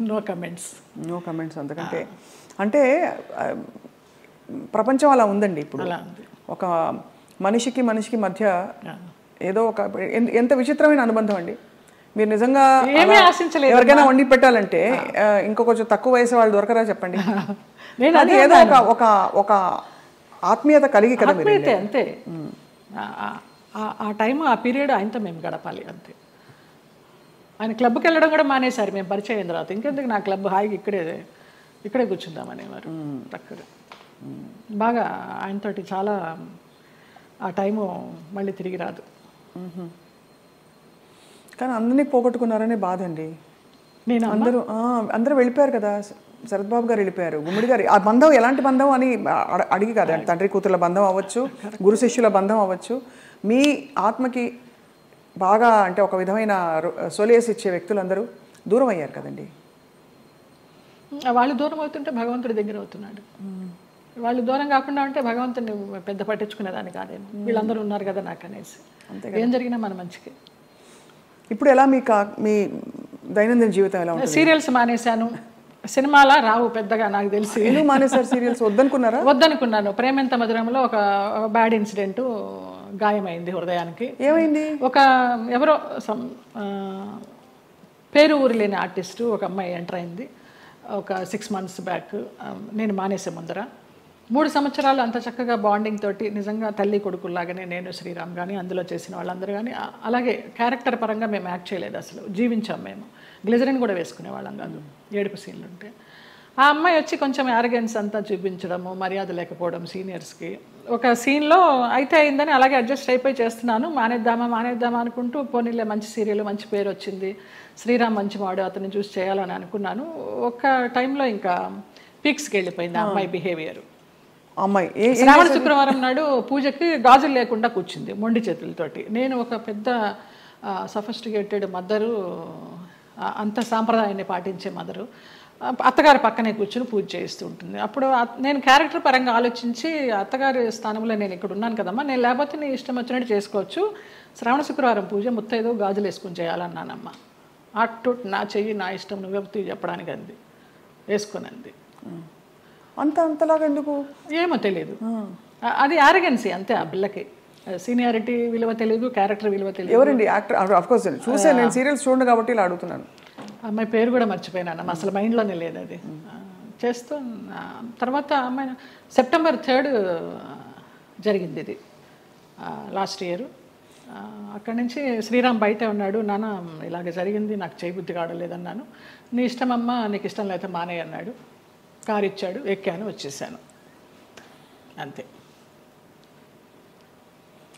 No comments. No comments. అంతకంటే అంటే ప్రపంచం అలా ఉందండి ఇప్పుడు. ఒక మనిషికి మధ్య ఏదో ఒక ఎంత విచిత్రమైన అనుబంధం అండి. మీరు నిజంగా ఎవరికైనా వండి పెట్టాలంటే ఇంకో కొంచెం తక్కువ వయసు వాళ్ళు దొరకరా చెప్పండి. అది ఏదో ఒక ఆత్మీయత కలిగి కదా మీరు. అంతే ఆ టైం ఆ పీరియడ్ ఆయనతో మేము గడపాలి అంతే. ఆయన క్లబ్కి వెళ్ళడం కూడా మానేశారు మేము పరిచయం అయిన తర్వాత. ఇంకెందుకు నా క్లబ్ హాయిగా ఇక్కడే కూర్చుందామనేవారు. అక్కడ బాగా ఆయనతోటి చాలా ఆ టైము మళ్ళీ తిరిగి రాదు. కానీ అందరినీ పోగొట్టుకున్నారనే బాధ అండి. నేను అందరూ వెళ్ళిపోయారు కదా. శరత్ బాబు గారు వెళ్ళిపోయారు, గుమ్మిడి గారు. ఆ బంధం ఎలాంటి బంధం అని అడిగి కదా, తండ్రి కూతుర్ల బంధం అవ్వచ్చు, గురు శిష్యుల బంధం అవ్వచ్చు. మీ ఆత్మకి బాగా అంటే ఒక విధమైన సొలేస్ ఇచ్చే వ్యక్తులందరూ దూరం అయ్యారు కదండి. వాళ్ళు దూరం అవుతుంటే భగవంతుడి దగ్గర అవుతున్నాడు. వాళ్ళు దూరం కాకుండా ఉంటే భగవంతుడిని పెద్ద పట్టించుకునేదాన్ని కాదేమో. వీళ్ళందరూ ఉన్నారు కదా నాకు అనేసి. ఏం జరిగినా మన మంచికి. ఇప్పుడు ఎలా మీ దైనందిన జీవితం ఎలా ఉంటుంది? సీరియల్స్ మానేశాను. సినిమాలా రావు పెద్దగా నాకు తెలిసి. ఎందుకు మానేశారు సీరియల్స్? వద్దనుకున్నాను. ప్రేమెంత మధురంలో ఒక బ్యాడ్ ఇన్సిడెంట్, గాయమైంది హృదయానికి. ఏమైంది? ఎవరో పేరు ఊరు లేని ఆర్టిస్టు ఒక అమ్మాయి ఎంటర్ అయింది ఒక 6 months బ్యాక్. నేను మానేసే ముందర 3 సంవత్సరాలు అంత చక్కగా బాండింగ్ తోటి నిజంగా తల్లి కొడుకుల్లాగానే నేను, శ్రీరామ్ కానీ అందులో చేసిన వాళ్ళందరూ కానీ అలాగే క్యారెక్టర్ పరంగా మేము యాక్ట్ చేయలేదు, అసలు జీవించాం మేము. గ్లిజరిన్ కూడా వేసుకునేవాళ్ళం కాదు ఏడుపు సీన్లు ఉంటే. ఆ అమ్మాయి వచ్చి కొంచెం యారగెన్స్ అంతా చూపించడము, మర్యాద లేకపోవడం సీనియర్స్కి. ఒక సీన్లో అయితే అయిందని అలాగే అడ్జస్ట్ అయిపోయి చేస్తున్నాను. మానేద్దామా అనుకుంటూ పోనీలే మంచి సీరియల్, మంచి పేరు వచ్చింది, శ్రీరామ్ మంచి వాడు, అతన్ని చూసి చేయాలని అనుకున్నాను. ఒక టైంలో ఇంకా పీక్స్కి వెళ్ళిపోయింది ఆ అమ్మాయి బిహేవియర్. శ్రావణ శుక్రవారం నాడు పూజకి గాజులు లేకుండా కూర్చుంది మొండి చేతులతోటి. నేను ఒక పెద్ద సఫిస్టికేటెడ్ మదరు, అంత సాంప్రదాయాన్ని పాటించే మదరు, అత్తగారి పక్కనే కూర్చుని పూజ చేస్తూ ఉంటుంది. అప్పుడు నేను క్యారెక్టర్ పరంగా ఆలోచించి అత్తగారి స్థానంలో నేను ఇక్కడ ఉన్నాను కదమ్మా, నేను లేకపోతే నీ ఇష్టం వచ్చినట్టు చేసుకోవచ్చు, శ్రావణ శుక్రవారం పూజ ముత్తైదో గాజులు వేసుకుని చేయాలన్నానమ్మ. అటు నా చెయ్యి నా ఇష్టం నువ్వెప్పుడు చెప్పడానికి అంది, వేసుకొని అంది. అంతలాగా ఎందుకు ఏమో తెలియదు. అది ఆరగెన్సీ అంతే. ఆ పిల్లకి సీనియారిటీ విలువ తెలియదు, క్యారెక్టర్ విలువ తెలియదు. ఎవరండి యాక్టర్? ఆఫ్ కోర్స్ చూసే, నేను సీరియల్స్ చూడండి కాబట్టి ఇలా అడుగుతున్నాను. అమ్మాయి పేరు కూడా మర్చిపోయినాను, అసలు మైండ్లోనే లేదు అది. చేస్తూ తర్వాత అమ్మాయి September 3 జరిగింది ఇది లాస్ట్ ఇయర్. అక్కడి నుంచి శ్రీరామ్ బయటే ఉన్నాడు. నాన్న ఇలాగ జరిగింది, నాకు చేయబుద్ధి కావడలేదన్నాను. నీ ఇష్టం అమ్మ, నీకు ఇష్టం లేకపోతే మానే అన్నాడు. కారు ఇచ్చాడు, ఎక్కాను, వచ్చేసాను అంతే.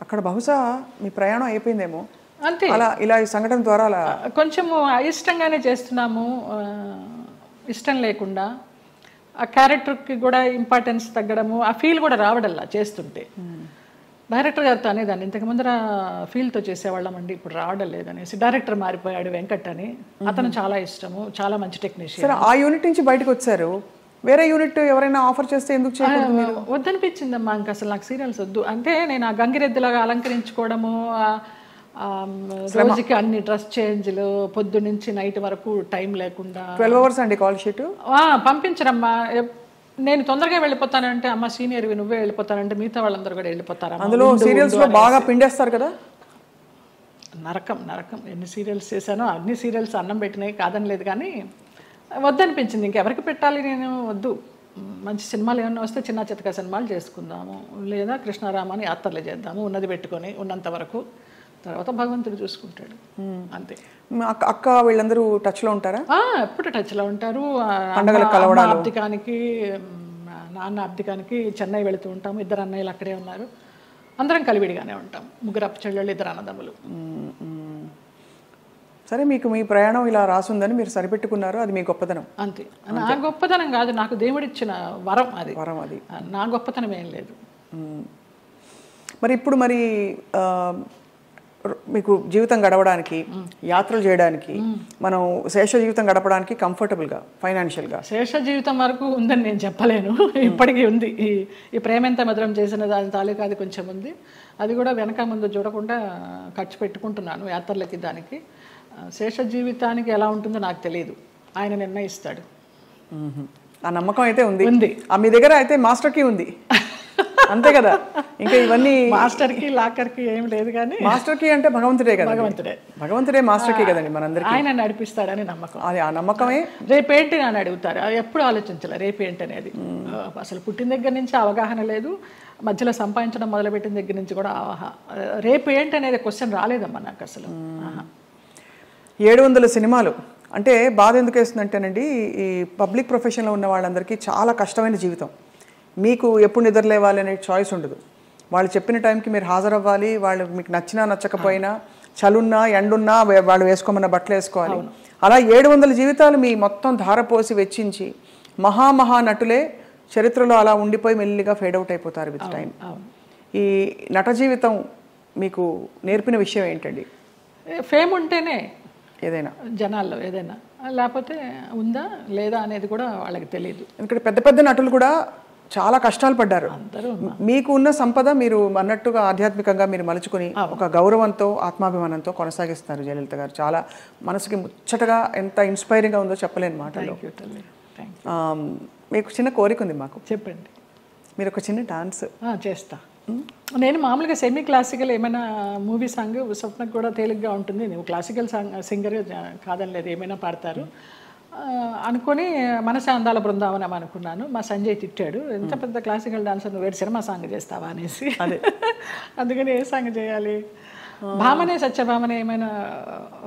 అక్కడ బహుశా మీ ప్రయాణం అయిపోయిందేమో అంతే. ఇలా ఈ సంఘటన ద్వారా కొంచెము అయిష్టంగానే చేస్తున్నాము, ఇష్టం లేకుండా. ఆ క్యారెక్టర్కి కూడా ఇంపార్టెన్స్ తగ్గడము, ఆ ఫీల్ కూడా రావడల్లా చేస్తుంటే. డైరెక్టర్ గారితో అనేదాన్ని, ఇంతకు ముందర ఫీల్తో చేసేవాళ్ళమండి, ఇప్పుడు రావడం లేదనేసి. డైరెక్టర్ మారిపోయాడు వెంకట్ అని, అతను చాలా ఇష్టము, చాలా మంచి టెక్నీషియన్. ఆ యూనిట్ నుంచి బయటకు వచ్చారు, వేరే యూనిట్ ఎవరైనా ఆఫర్ చేస్తే ఎందుకు చేయకూడదు? వద్దనిపించిందమ్మా, ఇంకా అసలు నాకు సీరియల్స్ వద్దు. అంటే నేను ఆ గంగిరెద్దులాగా అలంకరించుకోవడము, రోజుకి అన్ని డ్రెస్ చేంజ్లు, పొద్దు నుంచి నైట్ వరకు టైం లేకుండా. 12 hours అండి కాల్ షీట్. పంపించరమ్మా. నేను తొందరగా వెళ్ళిపోతానంటే, అమ్మ సీనియర్వి నువ్వే వెళ్ళిపోతానంటే మిగతా వాళ్ళందరూ కూడా వెళ్ళిపోతారు. అందులో సీరియల్స్ లో బాగా పిండేస్తారు కదా. నరకం. ఎన్ని సీరియల్స్ చేశానో అన్ని సీరియల్స్ అన్నం పెట్టినాయి కాదని లేదు, కానీ వద్దనిపించింది. ఇంకెవరికి పెట్టాలి, నేను వద్దు. మంచి సినిమాలు ఏమన్నా వస్తే చిన్న చితక సినిమాలు చేసుకుందాము, లేదా కృష్ణారామాని యాత్రలు చేద్దాము, ఉన్నది పెట్టుకొని ఉన్నంత వరకు. తర్వాత భగవంతుడు చూసుకుంటాడు అంతే. అక్క వీళ్ళందరూ టచ్లో ఉంటారా? ఎప్పుడు టచ్లో ఉంటారు. అబ్దికానికి, నాన్న అబ్దికానికి చెన్నై వెళుతూ ఉంటాము. 2 అన్నయ్యలు అక్కడే ఉన్నారు. అందరం కలివిడిగానే ఉంటాం. 3 అప్ప చెల్లెళ్ళు, 2 అన్నదమ్ములు. సరే, మీకు మీ ప్రయాణం ఇలా రాసుందని మీరు సరిపెట్టుకున్నారు, అది మీ గొప్పతనం అంతే. నా గొప్పతనం కాదు, నాకు దేవుడిచ్చిన వరం అది. నా గొప్పతనం ఏం లేదు. మరి ఇప్పుడు మీకు జీవితం గడవడానికి, యాత్రలు చేయడానికి, మనం శేష జీవితం గడపడానికి కంఫర్టబుల్గా ఫైనాన్షియల్గా? శేష జీవితం వరకు ఉందని నేను చెప్పలేను, ఇప్పటికీ ఉంది. ఈ ప్రేమెంత మధురం చేసిన దాని తాలూకా అది కొంచెం ఉంది. అది కూడా వెనక ముందు చూడకుండా ఖర్చు పెట్టుకుంటున్నాను యాత్రలకి. దానికి శేష జీవితానికి ఎలా ఉంటుందో నాకు తెలియదు. ఆయన నిర్ణయిస్తాడు. ఆ నమ్మకం అయితే ఉంది. ఉంది. మీ దగ్గర అయితే మాస్టర్ కీ ఉంది అంతే కదా. ఇంకా ఇవన్నీ మాస్టర్కి లాకర్కి ఏం లేదు, కానీ మాస్టర్ కీ అంటే భగవంతుడే కదా. భగవంతుడే మాస్టర్ కీ కదండి మనందరికీ. ఆయన నడిపిస్తాడని నమ్మకం. అది ఆ నమ్మకమే. రేపేంటి అని అడుగుతారు, అది ఎప్పుడు ఆలోచించాలి రేపేంటి అనేది. అసలు పుట్టిన దగ్గర నుంచి అవగాహన లేదు, మధ్యలో సంపాదించడం మొదలుపెట్టిన దగ్గర నుంచి కూడా రేపు ఏంటి అనేది క్వశ్చన్ రాలేదమ్మా నాకు అసలు. 700 సినిమాలు అంటే బాధ ఎందుకు వేస్తుందంటేనండి, ఈ పబ్లిక్ ప్రొఫెషన్లో ఉన్న వాళ్ళందరికీ చాలా కష్టమైన జీవితం. మీకు ఎప్పుడు నిద్రలేవాలి అనే చాయిస్ ఉండదు. వాళ్ళు చెప్పిన టైంకి మీరు హాజరవ్వాలి. వాళ్ళు మీకు నచ్చినా నచ్చకపోయినా, చలున్నా ఎండున్నా వాళ్ళు వేసుకోమన్న బట్టలు వేసుకోవాలి. అలా 700 జీవితాలు మీ మొత్తం ధారపోసి వెచ్చించి మహా నటులే చరిత్రలో అలా ఉండిపోయి మెల్లిగా ఫేడ్ అవుట్ అయిపోతారు విత్ టైం. ఈ నట జీవితం మీకు నేర్పిన విషయం ఏంటండి? ఫేమ్ ఉంటేనే ఏదైనా జనాల్లో ఏదైనా, లేకపోతే ఉందా లేదా అనేది కూడా వాళ్ళకి తెలియదు. ఎందుకంటే పెద్ద పెద్ద నటులు కూడా చాలా కష్టాలు పడ్డారు. మీకు ఉన్న సంపద మీరు అన్నట్టుగా ఆధ్యాత్మికంగా మీరు మలుచుకొని ఒక గౌరవంతో ఆత్మాభిమానంతో కొనసాగిస్తారు జయలలిత గారు. చాలా మనసుకి ముచ్చటగా ఎంత ఇన్స్పైరింగ్గా ఉందో చెప్పలేని మాటలు. మీకు చిన్న కోరిక ఉంది మాకు. చెప్పండి. మీరు ఒక చిన్న డాన్స్ చేస్తా. నేను మామూలుగా సెమీ క్లాసికల్ ఏమైనా మూవీ సాంగ్ స్వప్నకు కూడా తేలిగ్గా ఉంటుంది. నువ్వు క్లాసికల్ సింగర్ కాదని లేదు, ఏమైనా పాడతారు అనుకొని మనసే అందాల బృందావనం అనుకున్నాను. మా సంజయ్ తిట్టాడు, ఎంత పెద్ద క్లాసికల్ డాన్సర్ నువ్వు సినిమా సాంగ్ చేస్తావా అనేసి. అందుకని ఏ సాంగ్ చేయాలి? భామనే సత్యభామనే ఏమైనా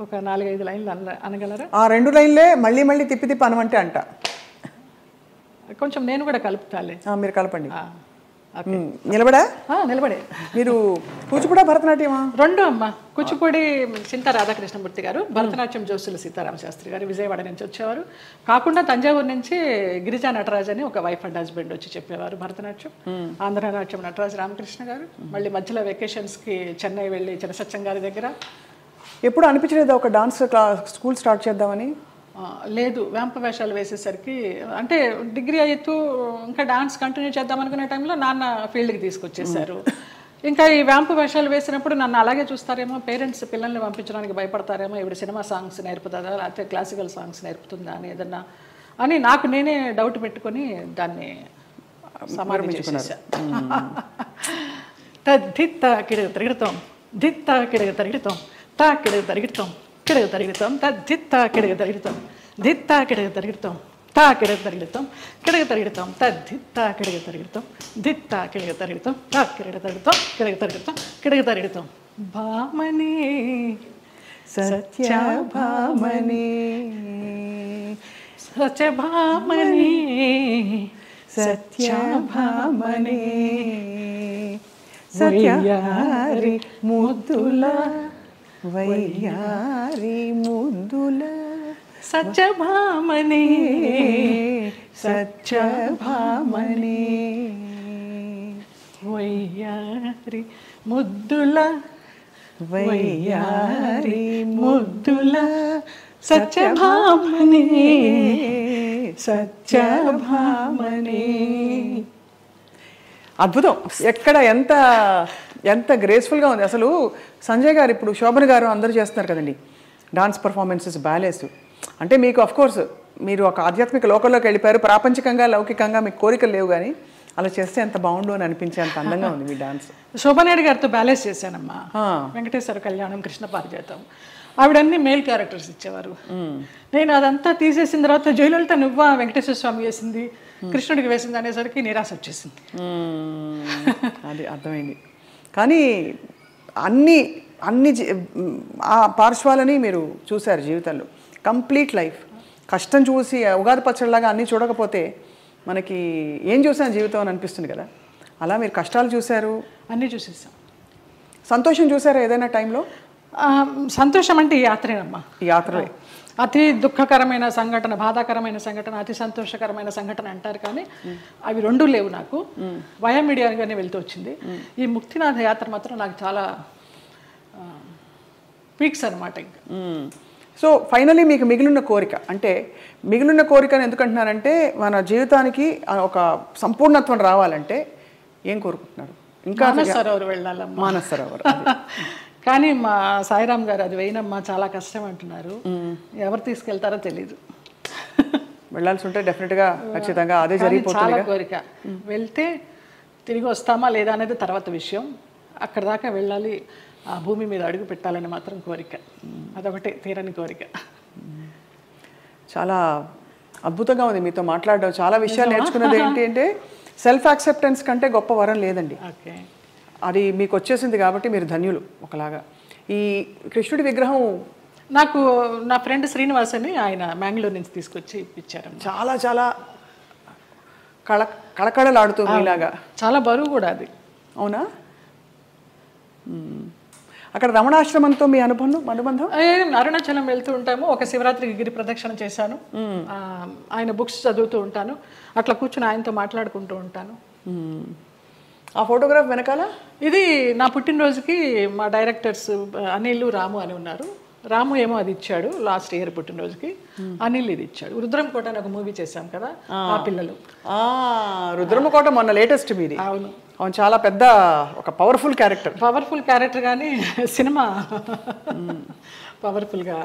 ఒక 4-5 లైన్లు అనగలరా? ఆ 2 లైన్లే మళ్ళీ మళ్ళీ తిప్పి అనమంటే అంట. కొంచెం నేను కూడా కలుపుతాలే. మీరు కలపండి. నిలబడే మీరు కూచిపూడా భరతనాట్యమా? 2 అమ్మ. కూచిపూడి చింతా రాధాకృష్ణమూర్తి గారు, భరతనాట్యం జోసులు సీతారామ శాస్త్రి గారు విజయవాడ నుంచి వచ్చేవారు. కాకుండా తంజావూరు నుంచి గిరిజా నటరాజ్ అని ఒక వైఫ్ అండ్ హస్బెండ్ వచ్చి చెప్పేవారు భరతనాట్యం. ఆంధ్రనాట్యం నటరాజ్ రామకృష్ణ గారు. మళ్ళీ మధ్యలో వెకేషన్స్కి చెన్నై వెళ్ళి చినసత్యం గారి దగ్గర. ఎప్పుడు అనిపించలేదు ఒక డాన్స్ స్కూల్ స్టార్ట్ చేద్దామని? లేదు, వేంప వేషాలు వేసేసరికి, అంటే డిగ్రీ అవుతూ ఇంకా డాన్స్ కంటిన్యూ చేద్దాం అనుకునే టైంలో నాన్న ఫీల్డ్కి తీసుకొచ్చేసారు. ఇంకా ఈ వేంప వేషాలు వేసినప్పుడు నన్ను అలాగే చూస్తారేమో, పేరెంట్స్ పిల్లల్ని పంపించడానికి భయపడతారేమో, ఇప్పుడు సినిమా సాంగ్స్ నేర్పుతుందా లేకపోతే క్లాసికల్ సాంగ్స్ నేర్పుతుందా అని ఏదన్నా అని నాకు నేనే డౌట్ పెట్టుకొని దాన్ని సమారంభించేసా. దిత్త కిడగ తిరుగుతాం, దిత్త కిడగ తిరుగుతాం, తా కిడగ తిరుగుతాం, కిడగ తిరుగుతాం, దిత్త కిడగ తిరుగుతాం, దిత్త కిడగ తిరుగుతాం, తా కిడగ తిరుగుతాం, కిడగ తిరుగుతాం, దిత్త కిడగ తిరుగుతాం, దిత్త కిడగ తిరుగుతాం, తా కిడగ తిరుగుతాం, కిడగ తిరుగుతాం, కిడగ తిరుగుతాం. భామని సత్యభామని, సత్యభామని, సత్యభామని, సత్యారి ముద్దుల వయ్యారి ముద్దుల సత్యభామని, సత్యభామని, వయ్యారి ముద్దుల వయ్యారి ముద్దుల సత్యభామని, సత్యభామని. అద్భుతం. ఎక్కడ ఎంత ఎంత గ్రేస్ఫుల్గా ఉంది అసలు. సంజయ్ గారు, ఇప్పుడు శోభన్ గారు అందరూ చేస్తున్నారు కదండి డాన్స్ పర్ఫార్మెన్సెస్, బ్యాలేస్. అంటే మీకు అఫ్కోర్స్ మీరు ఒక ఆధ్యాత్మిక లోకంలోకి వెళ్ళిపోయారు. ప్రాపంచికంగా లౌకికంగా మీకు కోరికలు లేవు, కానీ అలా చేస్తే ఎంత బాగుండు అని అనిపించే అంత అందంగా ఉంది మీ డాన్స్. శోభనాయుడు గారితో బ్యాలెన్స్ చేశానమ్మా. వెంకటేశ్వర కళ్యాణం, కృష్ణ పారిజాతం, ఆవిడన్నీ మేల్ క్యారెక్టర్స్ ఇచ్చేవారు. నేను అదంతా తీసేసిన తర్వాత జయలలిత నువ్వా వెంకటేశ్వర స్వామి వేసింది, కృష్ణుడికి వేసింది అనేసరికి నిరాశ వచ్చేసింది. అది అర్థమైంది. కానీ అన్ని అన్ని ఆ పార్శ్వాలని మీరు చూశారు జీవితంలో. కంప్లీట్ లైఫ్ కష్టం చూసి ఉగాది పచ్చడిలాగా అన్నీ చూడకపోతే మనకి ఏం చూసాను జీవితం అని అనిపిస్తుంది కదా. అలా మీరు కష్టాలు చూశారు, అన్నీ చూసేసాం. సంతోషం చూసారా ఏదైనా టైంలో? సంతోషం అంటే ఈ యాత్రేనమ్మా. ఈ యాత్రలే అతి దుఃఖకరమైన సంఘటన, బాధాకరమైన సంఘటన, అతి సంతోషకరమైన సంఘటన అంటారు, కానీ అవి 2 లేవు నాకు. వయా మీడియాగానే వెళ్తూ వచ్చింది. ఈ ముక్తినాథ యాత్ర మాత్రం నాకు చాలా పీక్స్ అనమాట. ఇంకా సో ఫైనలీ మీకు మిగిలిన కోరిక, అంటే మిగిలిన కోరికను ఎందుకంటున్నారంటే మన జీవితానికి ఒక సంపూర్ణత్వం రావాలంటే ఏం కోరుకుంటున్నారు? ఇంకా మానస సరోవర్ వెళ్ళాలమ్మా. మానస సరోవర్ కానీ మా సాయిరామ్ గారు అది వేయనమ్మా చాలా కష్టం అంటున్నారు. ఎవరు తీసుకెళ్తారో తెలీదు. వెళ్ళాల్సి ఉంటే డెఫినెట్గా ఖచ్చితంగా అదే చాలా జరిగిపోతుంది. కోరిక. వెళ్తే తిరిగి వస్తామా లేదా అనేది తర్వాత విషయం. అక్కడ దాకా వెళ్ళాలి, ఆ భూమి మీద అడుగు పెట్టాలని మాత్రం కోరిక. అదొకటి తీరని కోరిక. చాలా అద్భుతంగా ఉంది మీతో మాట్లాడడం. చాలా విషయాలు నేర్చుకున్నది ఏంటి అంటే సెల్ఫ్ యాక్సెప్టెన్స్ కంటే గొప్ప వరం లేదండి. ఓకే, అది మీకు వచ్చేసింది కాబట్టి మీరు ధన్యులు. ఒకలాగా ఈ కృష్ణుడి విగ్రహం నాకు నా ఫ్రెండ్ శ్రీనివాస్ అని ఆయన మ్యాంగ్లూర్ నుంచి తీసుకొచ్చి ఇప్పించారు. చాలా చాలా కళకళలాడుతుంది ఇలాగా. చాలా బరువు కూడా అది. అవునా? అక్కడ రమణాశ్రమంతో మీ అనుబంధం? అరుణాచలం వెళ్తూ ఉంటాము. ఒక శివరాత్రికి గిరి ప్రదక్షిణ చేశాను. ఆయన బుక్స్ చదువుతూ ఉంటాను. అట్లా కూర్చుని ఆయనతో మాట్లాడుకుంటూ ఉంటాను. ఆ ఫోటోగ్రాఫ్ వెనకాల ఇది నా పుట్టినరోజుకి మా డైరెక్టర్స్ అనిల్, రాము అని ఉన్నారు. రాము ఏమో అది ఇచ్చాడు లాస్ట్ ఇయర్ పుట్టినరోజుకి. అనిల్ ఇది ఇచ్చాడు. రుద్రంకోట అని ఒక మూవీ చేశాం కదా, ఆ పిల్లలు. రుద్రమకోట మొన్న లేటెస్ట్ మీది. అవును, అవును, చాలా పెద్ద ఒక పవర్ఫుల్ క్యారెక్టర్ కానీ సినిమా పవర్ఫుల్గా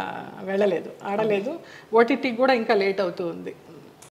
వెళ్ళలేదు, ఆడలేదు. ఓటీటీకి కూడా ఇంకా లేట్ అవుతూ ఉంది.